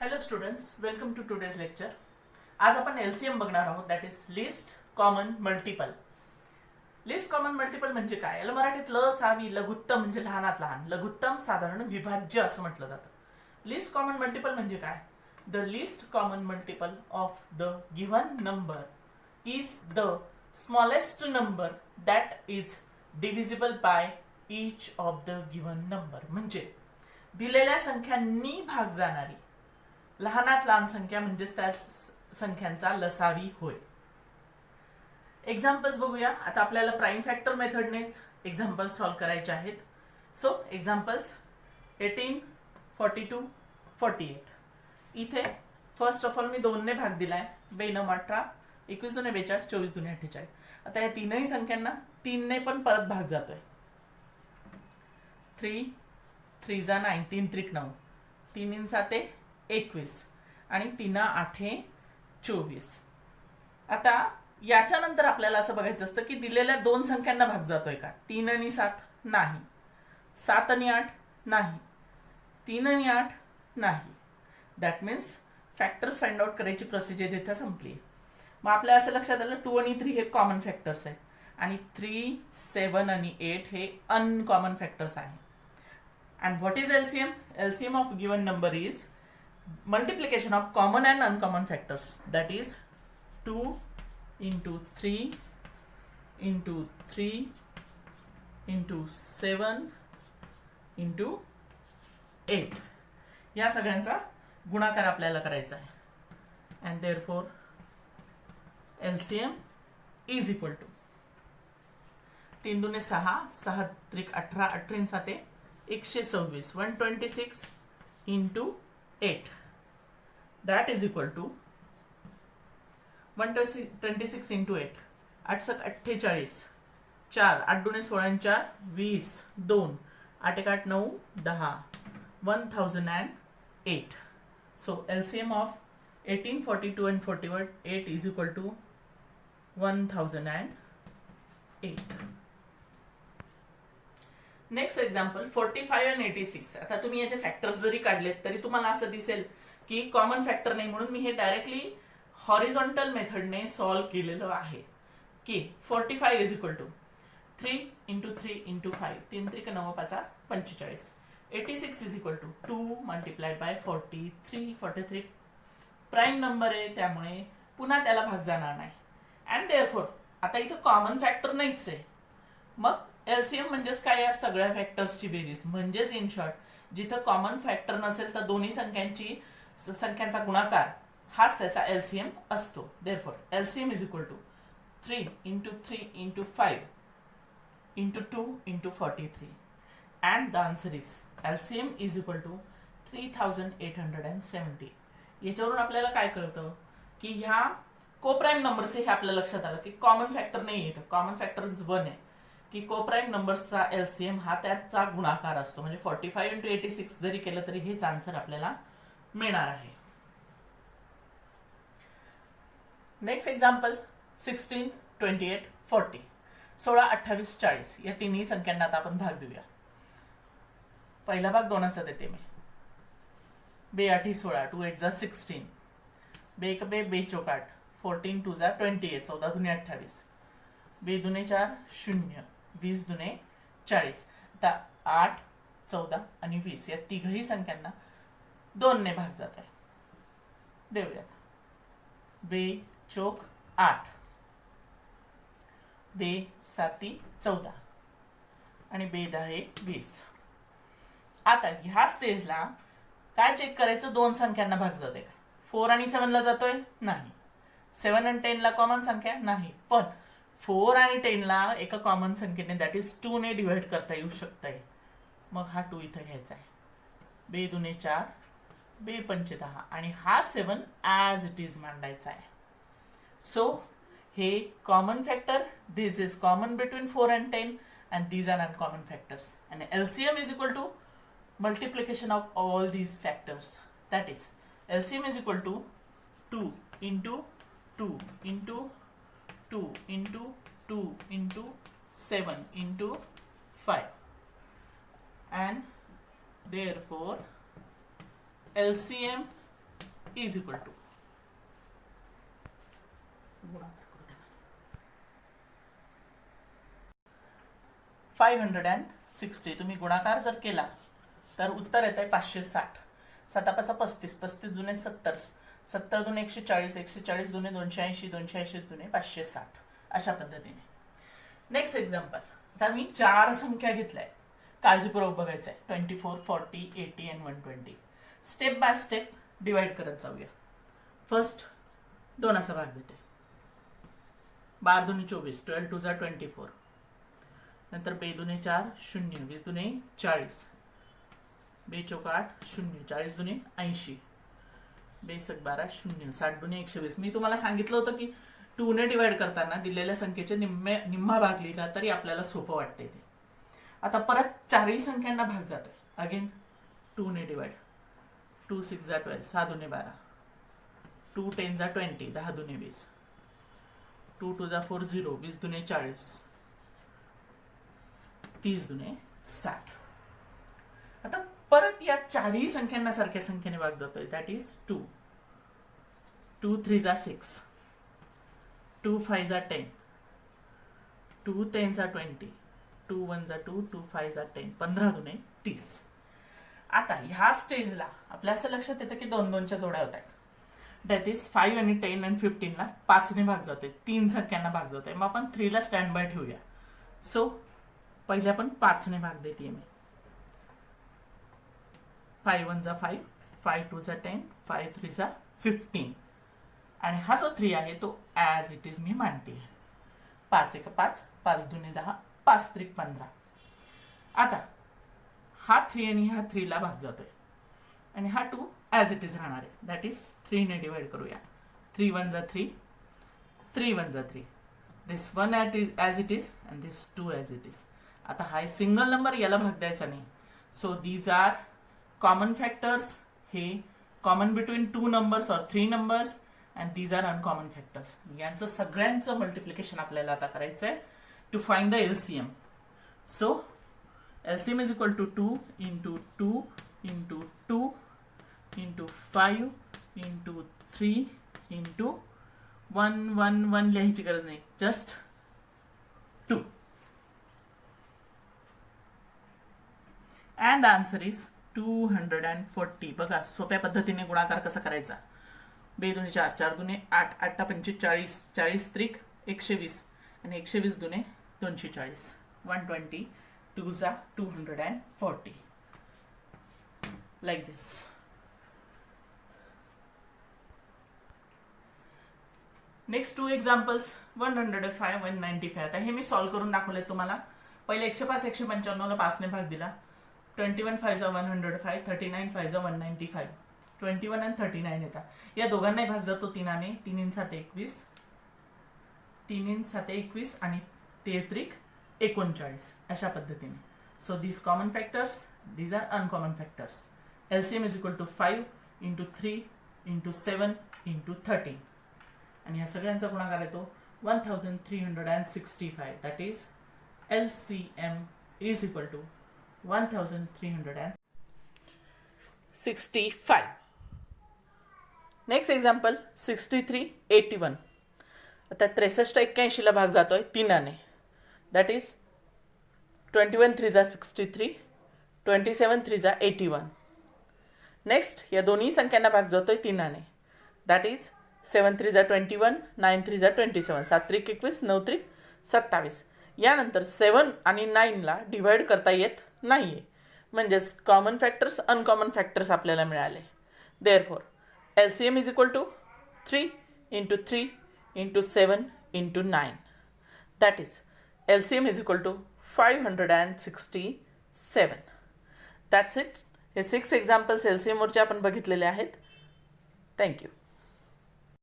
Hello students, welcome to today's lecture. आज आपण LCM बघणार आहोत, that is least common multiple. Least common multiple म्हणजे काय? याला मराठीत लसावी लघुत्तम म्हणजे लहानात लहान, लघुत्तम साधारण विभाज्य असं म्हटलं जातं. लिस्ट कॉमन मल्टिपल म्हणजे काय? The list common multiple of the given number is the smallest number that is divisible by each of the given number. म्हणजे दिलेल्या संख्यांनी भाग जाणारी लहानात लहान संख्या म्हणजेच त्या संख्यांचा लसावी होय. एक्झाम्पल्स बघूया. आता आपल्याला प्राईम फॅक्टर मेथडनेच एक्झाम्पल सॉल्व्ह करायचे आहेत. So examples 18, 42, 48. इथे फर्स्ट ऑफ ऑल मी 2 ने भाग दिलाय. 2 9 18, 21 2 42, 24 2 48. आता या तीनही संख्यांना 3 ने पण परत भाग जातोय. 3 3 जा 9, 3 त्रिक 9, 3 इन 7 21 आणि 3 8 24. आता याच्यानंतर आपल्याला असं बघायचं असतं की दिलेल्या 2 संख्यांना भाग जातोय का? 3 आणि 7 नाही, 7 आणि 8 नाही, 3 आणि 8 नाही. That means factors find out करायची प्रोसिजर इथे संपली. मग आपल्या असं लक्षात आलं 2 आणि 3 हे कॉमन फॅक्टर्स आहेत आणि 3, 7 आणि 8 हे अनकॉमन फॅक्टर्स आहेत. And what is LCM? LCM of given number is multiplication of common and uncommon factors. That is 2 into 3 into 3 into 7 into 8. या सगळ्यांचा गुणाकार आपल्याला करायचा आहे. And therefore LCM is equal to 3 दुने 6, 6 त्रिक 18, 18 7 126, 126 into 8. That is equal to 126 into 8. 8 7 48, 4 8 दुने 16 4 20, 2 8 1 8 9 10, 1008. So LCM of 18, 42 and 48 is equal to 1008. Next example 45 आणि 86. आता तुम्ही याचे फॅक्टर्स जरी काढलेत तरी तुम्हाला असं दिसेल की कॉमन फॅक्टर नाही, म्हणून मी हे डायरेक्टली हॉरिझॉन्टल मेथडने सॉल्व्ह केलेलं आहे. की 45 is equal to 3 into 3 into 5, 3 त्रिक 9 5 45. 86 is equal to 2 multiplied by 43. 43 prime number आहे त्यामुळे पुन्हा त्याला भाग जाणार नाही. अँड देअरफोर आता इथं कॉमन फॅक्टर नाहीच आहे. मग LCM म्हणजेच काय? या सगळ्या फॅक्टर्सची बेरीज. म्हणजेच इन शॉर्ट जिथं कॉमन फॅक्टर नसेल तर दोन्ही संख्यांचा गुणाकार हाच त्याचा LCM असतो. Therefore LCM is equal to 3 into 3 into 5 into 2 into 43. And the answer is LCM is equal to 3870. याच्यावरून आपल्याला काय कळतं की ह्या कोप्राईम नंबर्स हे आपल्या लक्षात आलं की कॉमन फॅक्टर नाही येतं. कॉमन फॅक्टर 1 आहे की कोप्राईम नंबर्सचा LCM हा त्याचा गुणाकार असतो. म्हणजे 45 इंटू 86 जरी केलं तरी हेच आन्सर आपल्याला मिळणार आहे. Next example 16, 28, 40. 16, 28, 40 या तिन्ही संख्यांना आता आपण भाग देऊया. पहिला भाग 2चा देते मी. 2 8 16, 2 8 जा 16, 2 1 2 2 चौक 8, 14 2 जा 28, 14 दुने 28, 2 दुने 4 0, 20 दुने 40. आता 8 14 आणि 20 या तिघही संख्यांना 2 ने भाग जात आहे. देऊयात. 2 चौक 8, 2 7 14 आणि 2 10 20. आता ह्या स्टेजला काय चेक करायचं? 2 संख्यांना भाग जाते का? 4 आणि 7 ला जातोय? नाही. 7 आणि 10 ला कॉमन संख्या? नाही. पण 4 आणि 10 ला एका कॉमन संख्येने दॅट इज 2 ने डिवाइड करता येऊ शकतंय. मग हा 2 इथं घ्यायचा आहे. 2 दुने 4, 2 पंचे 10 आणि हा 7 ॲज इट इज मांडायचा आहे. सो हे common factor, this is common between 4 and 10 and these are uncommon factors. And LCM is equal to multiplication of all these factors. That is LCM is equal to 2 into 2 into 2 into 2 into 7 into 5. And therefore LCM is equal to 560. तुम्ही गुणाकार जर केला तर उत्तर येत आहे 560. 7 35, 35 दुने 70, 70 दुने 140, 140 दुने 280, 280 दुने 560. अशा पद्धतीने. Next example. आता मी 4 संख्या घेतल्या आहेत, काळजीपूर्वक बघायचं आहे. 24, 40, 80 आणि 120. स्टेप बाय स्टेप डिवाइड करत जाऊया. फर्स्ट 2चा भाग देते. 12 दुने 24, 12 2 जा 24. नंतर 2 दुने 4, 0, 20 दुने 40, 2 चौक 8, 0, 40 दुने 80, 2 सक 12, 0, 60 दुने 120. मी तुम्हाला सांगितलं होतं की 2 ने डिवाइड करताना दिलेल्या संख्येचे निम्मा भाग लिहिला तरी आपल्याला सोपं वाटते ते. आता परत 4ही संख्यांना भाग जातोय. अगेन 2 ने डिवाइड. 2 6 जा 12, 6 दुने 12, 2 10 जा 20, 10 दुने 20, 2 2 जा 4 0, 20 दुने 40, 30 दुने 60. आता परत या 4ही संख्यांना सारख्या संख्येने भाग जातोय. That is 2. 2 3 जा 6, 2 5 जा 10, 2 10 जा 20, 2 1 जा 2, 2 5 जा 10, 15 दुने 30. आता ह्या स्टेजला आपल्या असं लक्षात येतं की 2-2च्या जोड्या होत आहेत. दॅट इज 5 आणि 10 आणि 15ला 5 ने भाग जातोय. 3 संख्यांना भाग जातोय. मग आपण 3 ला स्टँड बाय ठेवूया. सो पहिले आपण 5 ने भाग देते मी. 5 1 जा 5, 5 2 जा 10, 5 3 जा 15. आणि हा जो 3 आहे तो ॲज इट इज मी मानते. 5 1 5, 5 दुने 10, 5 3 15. आता हा 3 आणि ह्या 3 ला भाग जातोय आणि हा 2 ॲज इट इज राहणार आहे. दॅट इज 3 ने डिवाइड करूया. 3 1 जा 3, 3 1 जा 3, this 1 as it is and this 2 as it is. आता हा सिंगल नंबर, याला भाग द्यायचा नाही. So these are common factors. हे कॉमन बिटवीन 2 नंबर्स और 3 numbers and these are uncommon factors. यांचं सगळ्यांचं मल्टिप्लिकेशन आपल्याला आता करायचं आहे to find the LCM. So LCM is equal to 2 into 2 into 2 into 5 into 3 into 1 1 1 लिहायची गरज नाही, just 2. and the answer is 240. बघा सोप्या पद्धतीने गुणाकार कसा करायचा. 2 दुने 4, 4 दुने 8, 8 पंचे 40, 40 त्रिक 120 आणि 120 दुने 240, 120. 2 जा 240. like this. Next 2 examples. 105, 195. आता हे मी सॉल्व्ह करून दाखवले तुम्हाला. पहिले 105, 195 ला 5 ने भाग दिला. 21 5 जा 105, 39 5 जा 195. 21 आणि 39 येतात. या दोघांनाही भाग जातो 3 ने. 3 × 7 21, 3 × 7 21 आणि 33 39. अशा पद्धतीने. So these common factors, these are uncommon factors. LCM is equal to 5 into 3 into 7 into 13. आणि या सगळ्यांचा गुणाकार येतो 1365. That is LCM is equal to 1365. Next example 63 81. आता 63 81 ला भाग जातोय 3 ने. दॅट इज 21 3 जा 63, 27 3 जा 81. नेक्स्ट या दोन्ही संख्यांना भाग जातोय 3 ने. दॅट इज 7 3 जा 21, 9 3 जा 27, 7 3 21, 9 3 27. यानंतर 7 आणि 9 ला डिवाइड करता येत नाहीये. म्हणजेच कॉमन फॅक्टर्स अनकॉमन फॅक्टर्स आपल्याला मिळाले. Therefore LCM is equal to 3 into 3 into 7 into 9. That is LCM is equal to 567. That's it. हे 6 एक्झाम्पल्स LCM वरचे आपण बघितलेले आहेत. थँक्यू.